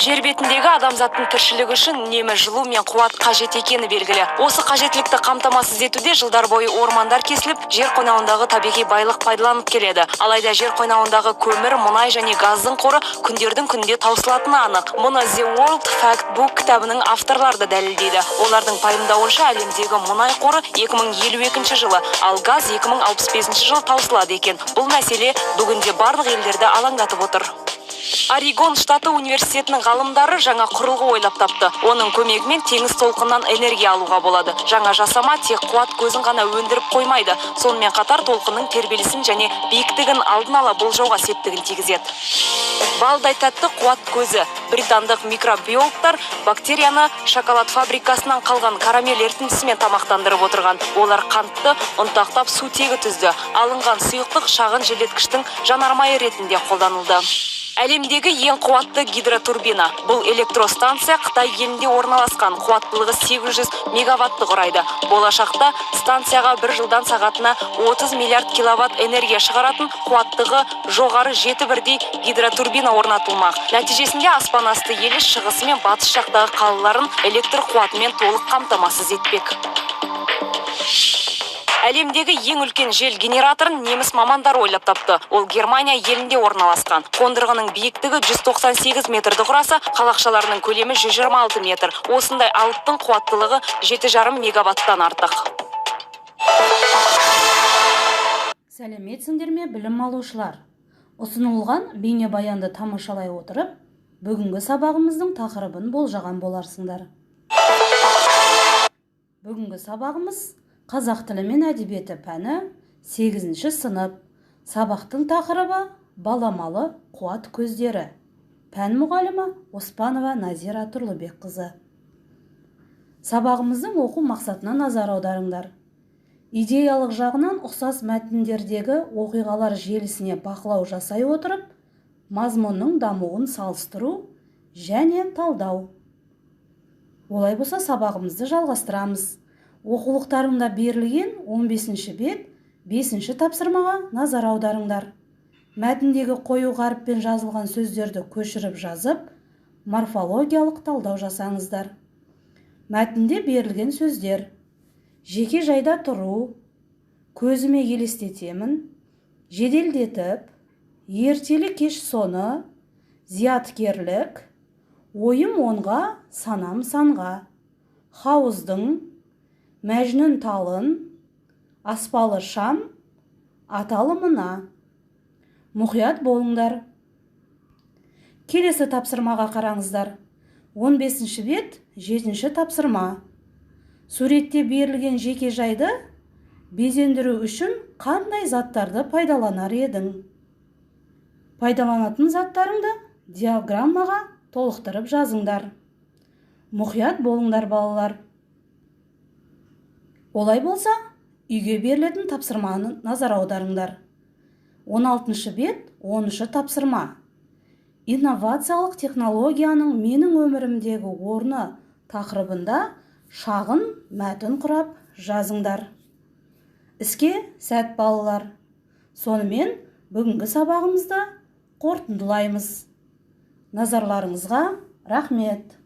Жер бетіндегі адамзаттың тіршілігі үшін үнемі жылу мен қуат қажет екені белгілі. Осы қажеттілікті қамтамасыз етуде жылдар бойы ормандар кесіліп, жер қойнауындағы табиғи байлық пайдаланып келеді. Алайда жер қойнауындағы көмір, мұнай және газдың қоры күндердің күнде таусылатыны анық. Мұны The World Factbook кітабының авторлары да дәлелдейді. Олардың пайымдауынша әлемдегі мұнай қоры 2052 жылы, ал газ 2065 жылы таусылады екен. Бұл мәселе бүгінде барлық елдерді алаңдатып отыр. Орегон штаты университетінің ғалымдары жаңа құрылғы ойлап тапты. Оның көмегімен теңіз толқынынан энергия алуға болады. Жаңа жасама тек қуат көзін ғана өндіріп қоймайды. Сонымен қатар толқынның тербелісін және биіктігін алдын ала болжауға септігін тигізеді. Балдай тәтті қуат көзі. Британдық микробиологтар бактерияны шоколад фабрикасынан қалған карамель ерітіндісімен тамақтандырып отырған. Олар қантты ұнтақтап сутегі түзді. Алынған сұйықтық шағын желдеткіштің жанармайы ретінде қолданылды. Әлемдегі ең қуатты гидротурбина. Бұл электростанция Қытай елінде орналасқан, қуаттылығы 800 мегаватты құрайды. Болашақта станцияға бір жылдан сағатына 30 миллиард киловатт энергия шығаратын қуаттығы жоғары 7 бірдей гидротурбина орнатылмақ. Нәтижесінде аспан асты елі шығысы мен батыс жақтағы қалаларын электр қуатымен толық қамтамасыз етпек. Әлемдегі ең үлкен жел генераторын неміс мамандар ойлап тапты. Ол Германия елінде орналасқан. Қондырғының биіктігі 198 метрді құраса, қалақшаларының көлемі 126 метр. Осындай алыптың қуаттылығы 7,5 мегаваттан артық. Сәлеметсіңдер ме, білім алушылар? Ұсынылған бейнебаянды тамашалай отырып, бүгінгі сабағымыздың тақырыбын болжаған боларсыңдар. Бүгінгі сабағымыз Қазақ тілі мен әдебиеті пәні 8-ші сынып. Сабақтың тақырыбы баламалы қуат көздері. Пән мұғалімі Оспанова Назира Тұрлыбекқызы. Сабағымыздың оқу мақсатына назар аударыңдар. Идеялық жағынан ұқсас мәтіндердегі оқиғалар желісіне бақылау жасай отырып, мазмұнның дамуын салыстыру және талдау. Олай болса сабағымызды жалғастырамыз. Оқулықтарында берілген 15-ші бет 5-ші тапсырмаға назар аударыңдар. Мәтіндегі қою қаріппен жазылған сөздерді көшіріп жазып, морфологиялық талдау жасаңыздар. Мәтінде берілген сөздер: жеке жайда тұру, көзіме елестетемін, жеделдетіп, ертелі кеш соны, зияткерлік, ойым онға, санам санға, хауыздың, мәжнүн талын, аспалы шам, аталымына. Мұқият болыңдар. Келесі тапсырмаға қараңыздар. 15-ші бет 7-ші тапсырма. Суретте берілген жеке жайды безендіру үшін қандай заттарды пайдаланар едің? Пайдаланатын заттарыңды диаграммаға толықтырып жазыңдар. Мұқият болыңдар, балалар. Олай болса, үйге берілетін тапсырманы назар аударыңдар. 16-шы бет 10-шы тапсырма. Инновациялық технологияның менің өмірімдегі орны тақырыбында шағын мәтін құрап жазыңдар. Іске сәт, балалар. Сонымен бүгінгі сабағымызды қорытындылаймыз. Назарларыңызға рахмет.